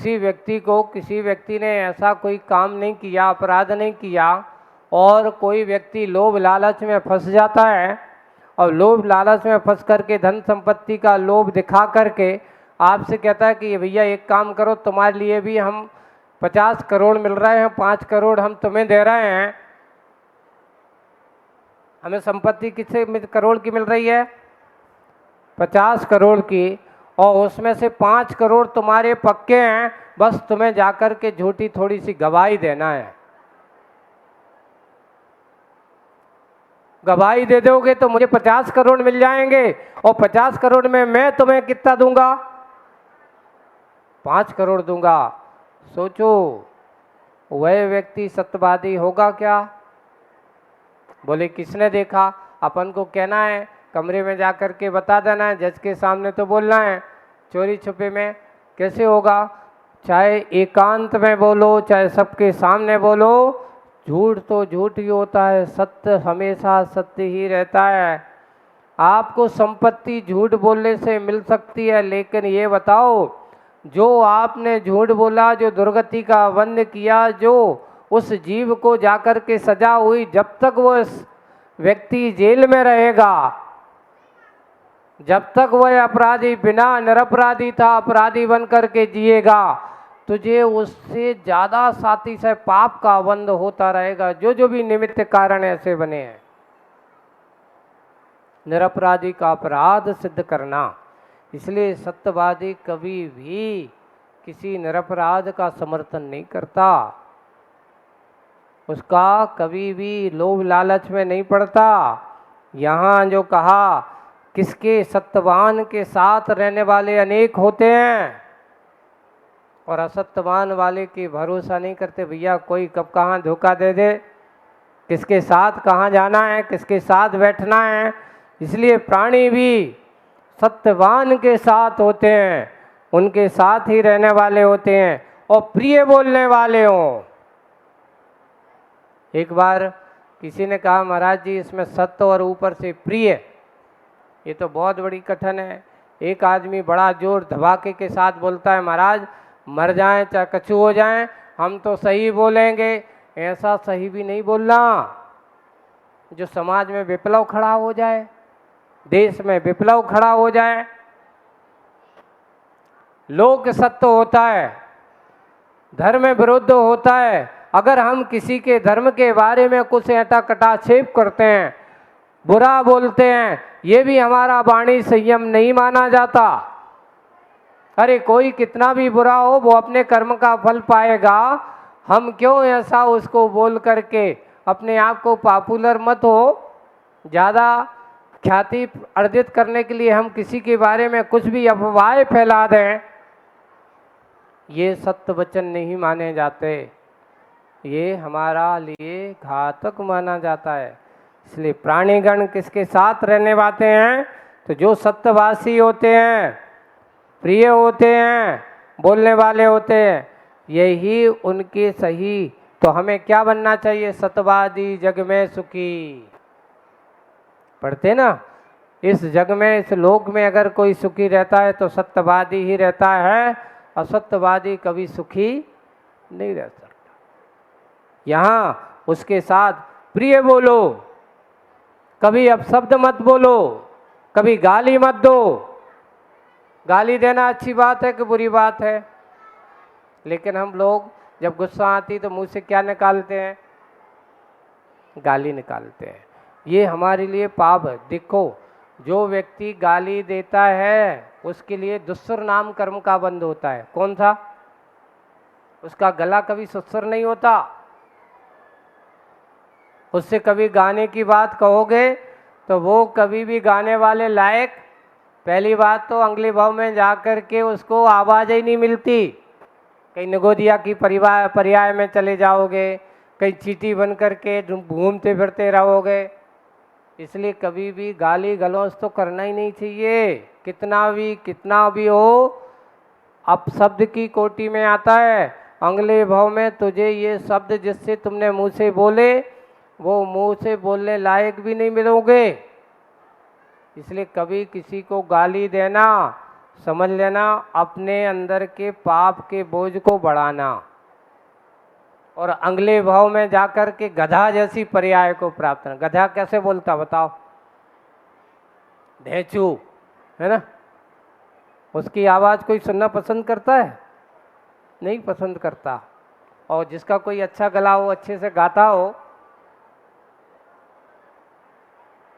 किसी व्यक्ति ने ऐसा कोई काम नहीं किया, अपराध नहीं किया, और कोई व्यक्ति लोभ लालच में फंस जाता है, और लोभ लालच में फंस करके धन संपत्ति का लोभ दिखा करके आपसे कहता है कि भैया एक काम करो, तुम्हारे लिए भी हम 50 करोड़ मिल रहे हैं, 5 करोड़ हम तुम्हें दे रहे हैं। हमें संपत्ति कितने करोड़ की मिल रही है? 50 करोड़ की, और उसमें से 5 करोड़ तुम्हारे पक्के हैं, बस तुम्हें जाकर के झूठी थोड़ी सी गवाही देना है। गवाही दे दोगे तो मुझे 50 करोड़ मिल जाएंगे, और 50 करोड़ में मैं तुम्हें कितना दूंगा? 5 करोड़ दूंगा। सोचो वह व्यक्ति सत्यवादी होगा क्या? बोले किसने देखा? अपन को कहना है, कमरे में जाकर के बता देना है, जज के सामने तो बोलना है, चोरी छुपे में कैसे होगा? चाहे एकांत में बोलो, चाहे सबके सामने बोलो, झूठ तो झूठ ही होता है, सत्य हमेशा सत्य ही रहता है। आपको संपत्ति झूठ बोलने से मिल सकती है, लेकिन ये बताओ, जो आपने झूठ बोला, जो दुर्गति का वंद किया, जो उस जीव को जाकर के सजा हुई, जब तक वो व्यक्ति जेल में रहेगा, जब तक वह अपराधी बिना निरपराधी था अपराधी बन करके जिएगा, तुझे उससे ज़्यादा साथी से पाप का बंध होता रहेगा, जो भी निमित्त कारण ऐसे बने हैं। निरपराधी का अपराध सिद्ध करना, इसलिए सत्यवादी कभी भी किसी निरपराध का समर्थन नहीं करता, उसका कभी भी लोभ लालच में नहीं पड़ता। यहाँ जो कहा, किसके सत्यवान के साथ रहने वाले अनेक होते हैं, और असत्यवान वाले की भरोसा नहीं करते। भैया कोई कब कहाँ धोखा दे दे, किसके साथ कहाँ जाना है, किसके साथ बैठना है। इसलिए प्राणी भी सत्यवान के साथ होते हैं, उनके साथ ही रहने वाले होते हैं, और प्रिय बोलने वाले हों। एक बार किसी ने कहा, महाराज जी इसमें सत्य और ऊपर से प्रिय, ये तो बहुत बड़ी कठिन है। एक आदमी बड़ा जोर धमाके के साथ बोलता है, महाराज मर जाएं चाहे कछु हो जाएं, हम तो सही बोलेंगे। ऐसा सही भी नहीं बोलना जो समाज में विप्लव खड़ा हो जाए, देश में विप्लव खड़ा हो जाए। लोक सत्य होता है, धर्म विरुद्ध होता है। अगर हम किसी के धर्म के बारे में कुछ ऐटा कटाक्षेप करते हैं, बुरा बोलते हैं, ये भी हमारा वाणी संयम नहीं माना जाता। अरे कोई कितना भी बुरा हो, वो अपने कर्म का फल पाएगा। हम क्यों ऐसा उसको बोल करके अपने आप को पॉपुलर मत हो, ज़्यादा ख्याति अर्जित करने के लिए हम किसी के बारे में कुछ भी अफवाहें फैला दें, ये सत्य वचन नहीं माने जाते, ये हमारा लिए घातक माना जाता है। इसलिए प्राणीगण किसके साथ रहने वाले हैं? तो जो सत्यवासी होते हैं, प्रिय होते हैं, बोलने वाले होते हैं, यही उनके सही। तो हमें क्या बनना चाहिए? सत्यवादी जग में सुखी। पढ़ते ना, इस जग में, इस लोक में अगर कोई सुखी रहता है तो सत्यवादी ही रहता है, असत्यवादी कभी सुखी नहीं रह सकता। यहाँ उसके साथ प्रिय बोलो, कभी अपशब्द मत बोलो, कभी गाली मत दो। गाली देना अच्छी बात है कि बुरी बात है? लेकिन हम लोग जब गुस्सा आती तो मुंह से क्या निकालते हैं? गाली निकालते हैं। ये हमारे लिए पाप है। देखो, जो व्यक्ति गाली देता है उसके लिए दुस्सुर नाम कर्म का बंध होता है। कौन सा? उसका गला कभी सुस्सुर नहीं होता। उससे कभी गाने की बात कहोगे तो वो कभी भी गाने वाले लायक, पहली बात तो अगले भाव में जाकर के उसको आवाज़ ही नहीं मिलती। कहीं नगोदिया की पर्याय में चले जाओगे, कहीं चींटी बन करके घूमते फिरते रहोगे। इसलिए कभी भी गाली गलौज तो करना ही नहीं चाहिए। कितना भी हो, अपशब्द की कोटि में आता है। अगले भाव में तुझे ये शब्द जिससे तुमने मुंह से बोले, वो मुंह से बोलने लायक भी नहीं मिलोगे। इसलिए कभी किसी को गाली देना समझ लेना अपने अंदर के पाप के बोझ को बढ़ाना और अगले भाव में जाकर के गधा जैसी पर्याय को प्राप्त करना। गधा कैसे बोलता बताओ? ढेंचू, है ना? उसकी आवाज़ कोई सुनना पसंद करता है? नहीं पसंद करता। और जिसका कोई अच्छा गला हो, अच्छे से गाता हो,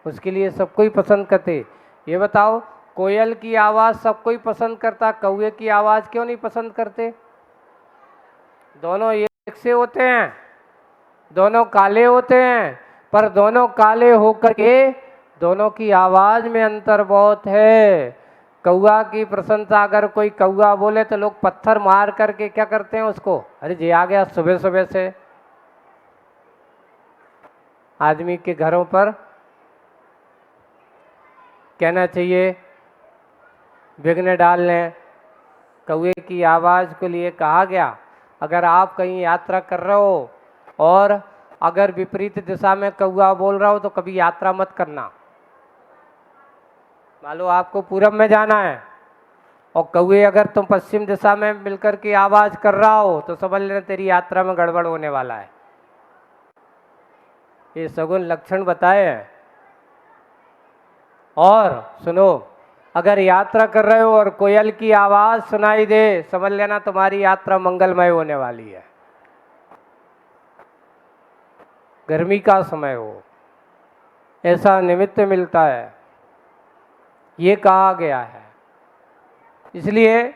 उसके लिए सब कोई पसंद करते। ये बताओ, कोयल की आवाज़ सब कोई पसंद करता, कौवे की आवाज़ क्यों नहीं पसंद करते? दोनों एक से होते हैं, दोनों काले होते हैं, पर दोनों काले होकर के दोनों की आवाज़ में अंतर बहुत है। कौआ की प्रशंसा अगर कोई कौआ बोले तो लोग पत्थर मार करके क्या करते हैं उसको, अरे जी आ गया सुबह सुबह से। आदमी के घरों पर कहना चाहिए विघ्न डाल लें। कौए की आवाज़ के लिए कहा गया, अगर आप कहीं यात्रा कर रहे हो और अगर विपरीत दिशा में कौआ बोल रहा हो तो कभी यात्रा मत करना। मान लो आपको पूरब में जाना है और कौए अगर तुम पश्चिम दिशा में मिलकर के आवाज़ कर रहा हो तो समझ लेना तेरी यात्रा में गड़बड़ होने वाला है। ये सगुन लक्षण बताए हैं। और सुनो, अगर यात्रा कर रहे हो और कोयल की आवाज़ सुनाई दे, समझ लेना तुम्हारी यात्रा मंगलमय होने वाली है। गर्मी का समय हो, ऐसा निमित्त मिलता है, ये कहा गया है। इसलिए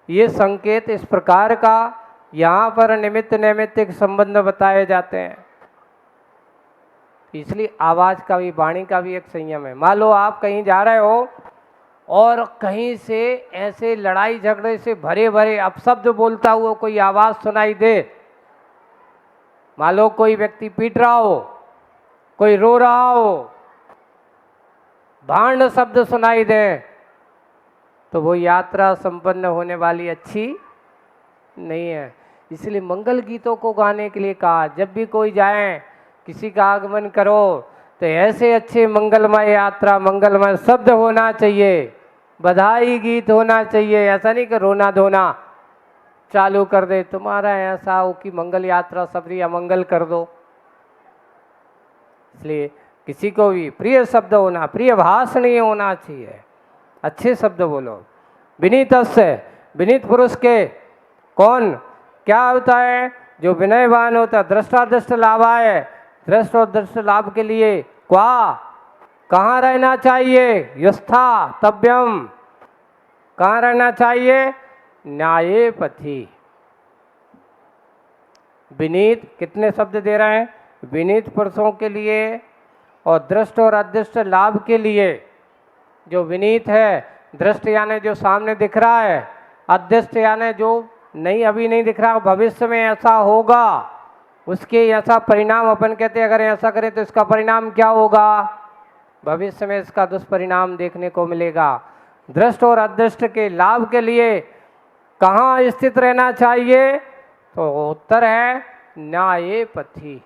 ये संकेत इस प्रकार का यहाँ पर निमित्त नैमित्तिक संबंध बताए जाते हैं। इसलिए आवाज़ का भी, वाणी का भी एक संयम है। मान लो आप कहीं जा रहे हो और कहीं से ऐसे लड़ाई झगड़े से भरे भरे अपशब्द बोलता हुआ कोई आवाज़ सुनाई दे, मान लो कोई व्यक्ति पीट रहा हो, कोई रो रहा हो, भांड शब्द सुनाई दे, तो वो यात्रा संपन्न होने वाली अच्छी नहीं है। इसलिए मंगल गीतों को गाने के लिए कहा, जब भी कोई जाए, किसी का आगमन करो तो ऐसे अच्छे मंगलमय यात्रा, मंगलमय शब्द होना चाहिए, बधाई गीत होना चाहिए। ऐसा नहीं कि रोना धोना चालू कर दे, तुम्हारा ऐसा हो कि मंगल यात्रा सबरी अमंगल कर दो। इसलिए किसी को भी प्रिय शब्द होना, प्रिय भाषणीय होना चाहिए, अच्छे शब्द बोलो। विनीतस्य, विनीत पुरुष के कौन क्या होता है? जो विनयवान होता है। दृष्टादृष्ट लाभाय, दृष्ट और दृष्ट लाभ के लिए कहाँ रहना चाहिए? युस्था तव्यम, कहाँ रहना चाहिए? न्याये पथि। विनीत कितने शब्द दे रहे हैं? विनीत पुरुषों के लिए और दृष्ट और अदृष्ट लाभ के लिए। जो विनीत है, दृष्ट यानी जो सामने दिख रहा है, अदृष्ट यानी जो नहीं अभी नहीं दिख रहा, भविष्य में ऐसा होगा, उसके ऐसा परिणाम अपन कहते हैं अगर ऐसा करें तो इसका परिणाम क्या होगा, भविष्य में इसका दुष्परिणाम देखने को मिलेगा। दृष्ट और अदृष्ट के लाभ के लिए कहाँ स्थित रहना चाहिए? तो उत्तर है न्याय पथि,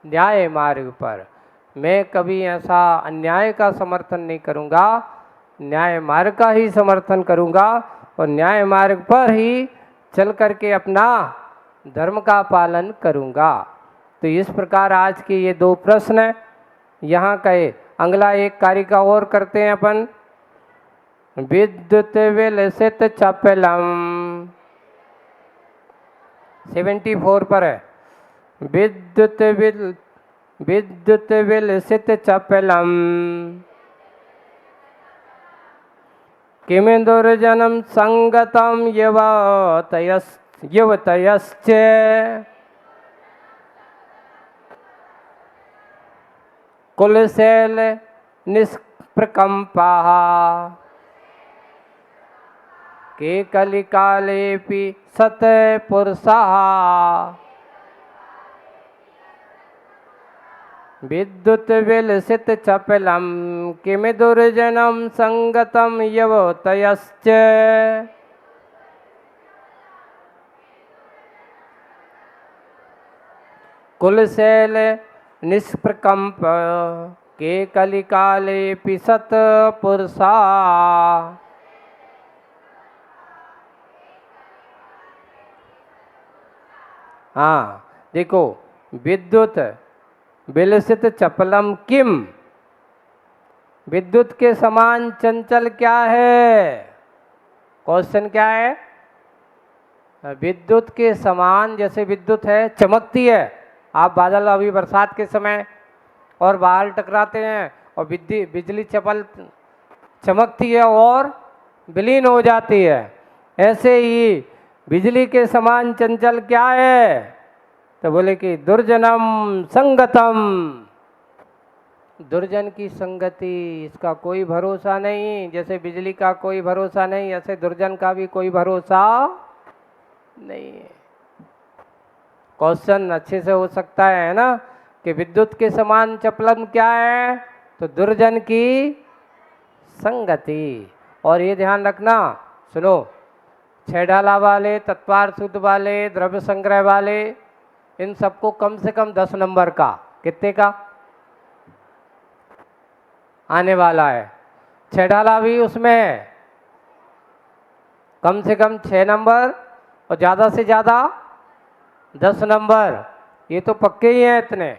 न्याय मार्ग पर। मैं कभी ऐसा अन्याय का समर्थन नहीं करूँगा, न्याय मार्ग का ही समर्थन करूँगा और न्याय मार्ग पर ही चल करके अपना धर्म का पालन करूँगा। तो इस प्रकार आज के ये दो प्रश्न यहाँ कहे। अगला एक कार्य का और करते हैं अपन। विद्युत विलसित चपलम, 74 पर है। विद्युत विलसित चपलम किम दुर्जनम संगतम युवतयश्च कुलशैल निष्प्रकम्पाः के कलिकालेऽपि सत्पुरुषाः विद्युत विलसित चपलम किम दुर्जनम संगतम युवतयश्च कुलशैल निष्प्रकम्प के कलिकालेऽपि सत्पुरुषाः। हाँ देखो, विद्युत विलसित चपलम किम, विद्युत के समान चंचल क्या है? क्वेश्चन क्या है? विद्युत के समान, जैसे विद्युत है चमकती है, आप बादल अभी बरसात के समय और बाहर टकराते हैं और बिजली चमकती है और विलीन हो जाती है, ऐसे ही बिजली के समान चंचल क्या है? तो बोले कि दुर्जनम संगतम, दुर्जन की संगति, इसका कोई भरोसा नहीं। जैसे बिजली का कोई भरोसा नहीं, ऐसे दुर्जन का भी कोई भरोसा नहीं है। क्वेश्चन अच्छे से हो सकता है ना, कि विद्युत के समान चपलन क्या है? तो दुर्जन की संगति। और ये ध्यान रखना, सुनो, छह ढाला वाले, तत्वार शुद्ध वाले, द्रव्य संग्रह वाले, इन सबको कम से कम 10 नंबर का, कितने का आने वाला है? छह ढाला भी उसमें कम से कम 6 नंबर और ज़्यादा से ज़्यादा 10 नंबर, ये तो पक्के ही हैं इतने।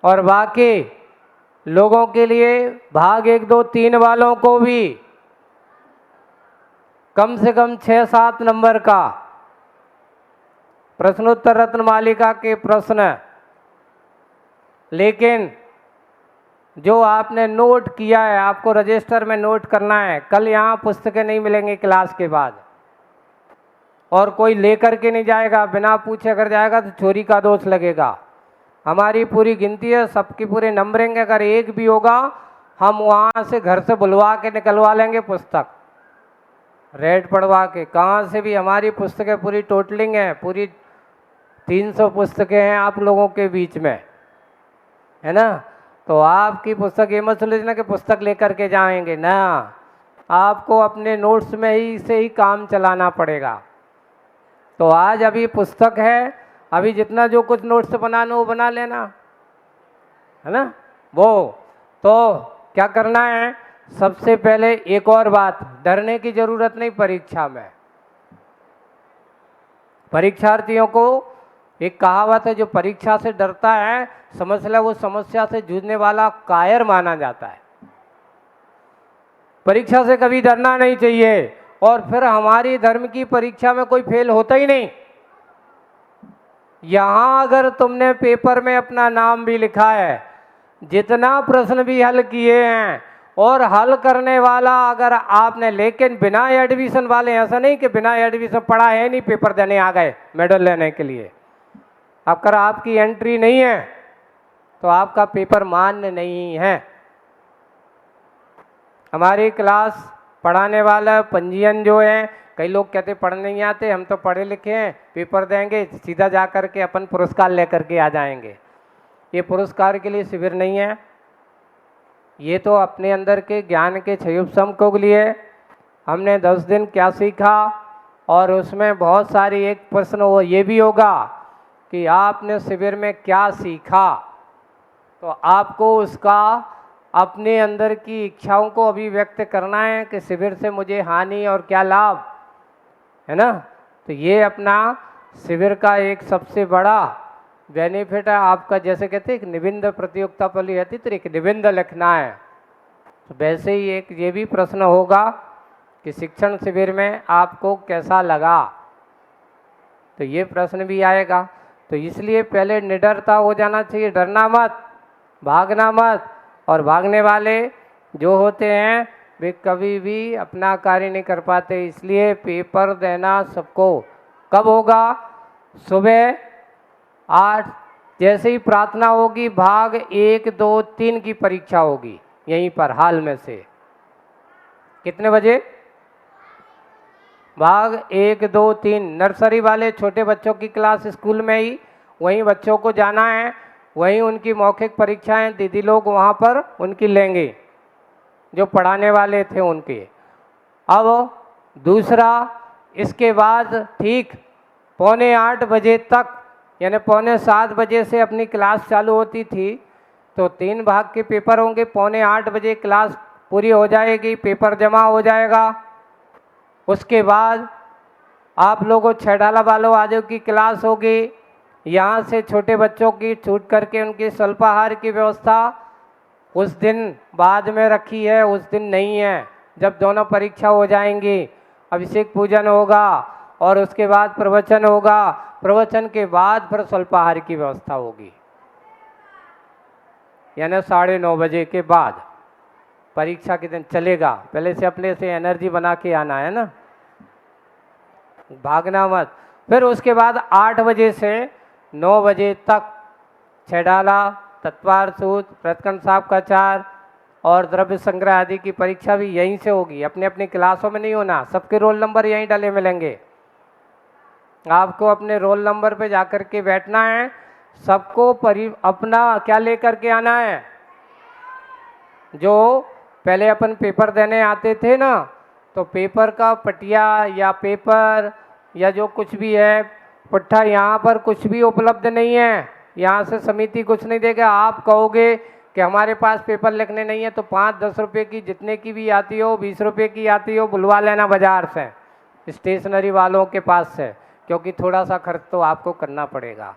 और बाकी लोगों के लिए भाग 1, 2, 3 वालों को भी कम से कम 6-7 नंबर का प्रश्नोत्तर रत्न मालिका के प्रश्न। लेकिन जो आपने नोट किया है, आपको रजिस्टर में नोट करना है। कल यहाँ पुस्तकें नहीं मिलेंगी क्लास के बाद, और कोई लेकर के नहीं जाएगा, बिना पूछे अगर जाएगा तो चोरी का दोष लगेगा। हमारी पूरी गिनती है, सबकी पूरी नंबरिंग, अगर एक भी होगा हम वहाँ से घर से बुलवा के निकलवा लेंगे पुस्तक, रेट पढ़वा के। कहाँ से भी हमारी पुस्तकें पूरी टोटलिंग है, पूरी 300 पुस्तकें हैं आप लोगों के बीच में, है ना। तो आपकी पुस्तक ये मत समझना कि पुस्तक लेकर के जाएंगे ना, आपको अपने नोट्स में ही से ही काम चलाना पड़ेगा। तो आज अभी पुस्तक है, अभी जितना जो कुछ नोट्स बनाना वो बना लेना, है ना। वो तो क्या करना है, सबसे पहले एक और बात, डरने की जरूरत नहीं परीक्षा में। परीक्षार्थियों को एक कहावत है, जो परीक्षा से डरता है समझ ले वो समस्या से जूझने वाला कायर माना जाता है। परीक्षा से कभी डरना नहीं चाहिए। और फिर हमारी धर्म की परीक्षा में कोई फेल होता ही नहीं। यहाँ अगर तुमने पेपर में अपना नाम भी लिखा है, जितना प्रश्न भी हल किए हैं और हल करने वाला अगर आपने, लेकिन बिना एडमिशन वाले, ऐसा नहीं कि बिना एडमिशन पढ़ा है नहीं पेपर देने आ गए मेडल लेने के लिए, अगर आपकी एंट्री नहीं है तो आपका पेपर मान्य नहीं है। हमारी क्लास पढ़ाने वाला पंजीयन जो है, कई लोग कहते पढ़ने नहीं आते, हम तो पढ़े लिखे हैं, पेपर देंगे सीधा जा कर के अपन पुरस्कार लेकर के आ जाएंगे। ये पुरस्कार के लिए शिविर नहीं है, ये तो अपने अंदर के ज्ञान के क्षयोपशम के लिए हमने 10 दिन क्या सीखा, और उसमें बहुत सारी एक प्रश्न वो ये भी होगा कि आपने शिविर में क्या सीखा। तो आपको उसका अपने अंदर की इच्छाओं को अभिव्यक्त करना है कि शिविर से मुझे हानि और क्या लाभ, है ना। तो ये अपना शिविर का एक सबसे बड़ा बेनिफिट है आपका। जैसे कहते हैं निबंध प्रतियोगिता पर रहती तो एक निबंध लिखना है, तो वैसे ही एक ये भी प्रश्न होगा कि शिक्षण शिविर में आपको कैसा लगा, तो ये प्रश्न भी आएगा। तो इसलिए पहले निडरता हो जाना चाहिए, डरना मत, भागना मत। और भागने वाले जो होते हैं वे कभी भी अपना कार्य नहीं कर पाते। इसलिए पेपर देना सबको कब होगा, सुबह 8 जैसे ही प्रार्थना होगी, भाग 1, 2, 3 की परीक्षा होगी यहीं पर हाल में से। कितने बजे? भाग 1, 2, 3 नर्सरी वाले छोटे बच्चों की क्लास स्कूल में ही, वहीं बच्चों को जाना है, वहीं उनकी मौखिक परीक्षाएं दीदी लोग वहाँ पर उनकी लेंगे, जो पढ़ाने वाले थे उनके। अब दूसरा, इसके बाद ठीक 7:45 बजे तक, यानी 7:45 बजे से अपनी क्लास चालू होती थी, तो 3 भाग के पेपर होंगे। 7:45 बजे क्लास पूरी हो जाएगी, पेपर जमा हो जाएगा। उसके बाद आप लोगों छह ढाला वालों आज की क्लास होगी, यहाँ से छोटे बच्चों की छूट करके उनकी स्वल्पाहार की व्यवस्था उस दिन बाद में रखी है, उस दिन नहीं है। जब दोनों परीक्षा हो जाएंगी, अभिषेक पूजन होगा और उसके बाद प्रवचन होगा, प्रवचन के बाद फिर स्वल्पाहार की व्यवस्था होगी, यानी 9:30 बजे के बाद परीक्षा के दिन चलेगा। पहले से अपने से एनर्जी बना के आना है ना, भागना मत। फिर उसके बाद 8 बजे से 9 बजे तक छेडाला, तत्वार सूत्र, प्रतखंड साहब का चार और द्रव्य संग्रह आदि की परीक्षा भी यहीं से होगी। अपने अपनी क्लासों में नहीं होना, सबके रोल नंबर यहीं डले मिलेंगे। आपको अपने रोल नंबर पे जाकर के बैठना है। सबको अपना क्या लेकर के आना है, जो पहले अपन पेपर देने आते थे ना, तो पेपर का पटिया या पेपर या जो कुछ भी है पुट्ठा, यहाँ पर कुछ भी उपलब्ध नहीं है। यहाँ से समिति कुछ नहीं देगा। आप कहोगे कि हमारे पास पेपर लिखने नहीं है, तो 5-10 रुपये की जितने की भी आती हो, 20 रुपये की आती हो, बुलवा लेना बाजार से, स्टेशनरी वालों के पास से, क्योंकि थोड़ा सा खर्च तो आपको करना पड़ेगा,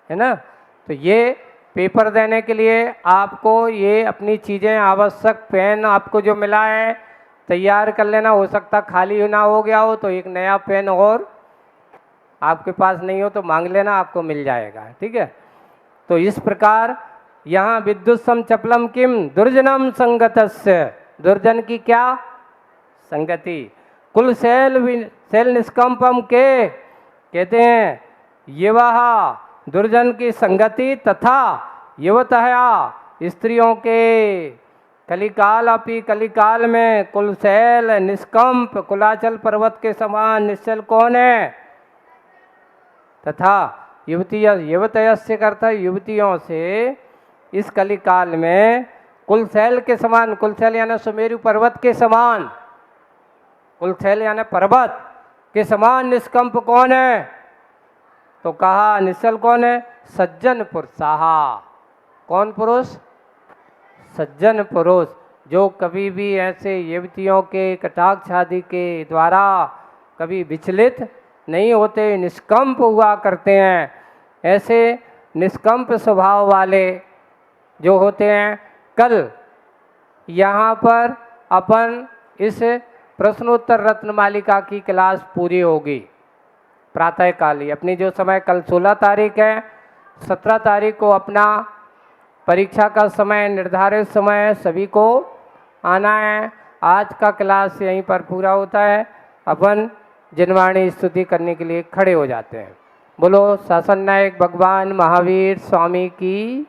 है ना। तो ये पेपर देने के लिए आपको ये अपनी चीज़ें आवश्यक, पेन आपको जो मिला है तैयार कर लेना। हो सकता खाली ना हो गया हो तो एक नया पेन और आपके पास नहीं हो तो मांग लेना, आपको मिल जाएगा, ठीक है। तो इस प्रकार यहाँ विद्युत सम चपलम किम दुर्जनम संगतस्य, दुर्जन की क्या संगति। कुल शैल निष्कंपम के कहते हैं युवा दुर्जन की संगति तथा युवतया स्त्रियों के कलिकाल अपी, कलिकाल में कुलशैल निष्कंप कुलाचल पर्वत के समान निश्चल कौन है, तथा युवतयस्य करता युवतियों से इस कलिकाल में कुलशैल के समान, कुलशैल यानी सुमेरु पर्वत के समान, कुलशैल यानी पर्वत के समान निष्कंप कौन है, तो कहा निश्चल कौन है, सज्जन पुरुषाहा। कौन पुरुष, सज्जन पुरुष, जो कभी भी ऐसे युवतियों के कटाक्ष आदि के द्वारा कभी विचलित नहीं होते, निष्कंप हुआ करते हैं। ऐसे निष्कंप स्वभाव वाले जो होते हैं। कल यहाँ पर अपन इस प्रश्नोत्तर रत्नमालिका की क्लास पूरी होगी प्रातःकाली। अपनी जो समय कल 16 तारीख है, 17 तारीख को अपना परीक्षा का समय, निर्धारित समय सभी को आना है। आज का क्लास यहीं पर पूरा होता है। अपन जिनवाणी स्तुति करने के लिए खड़े हो जाते हैं। बोलो शासन नायक भगवान महावीर स्वामी की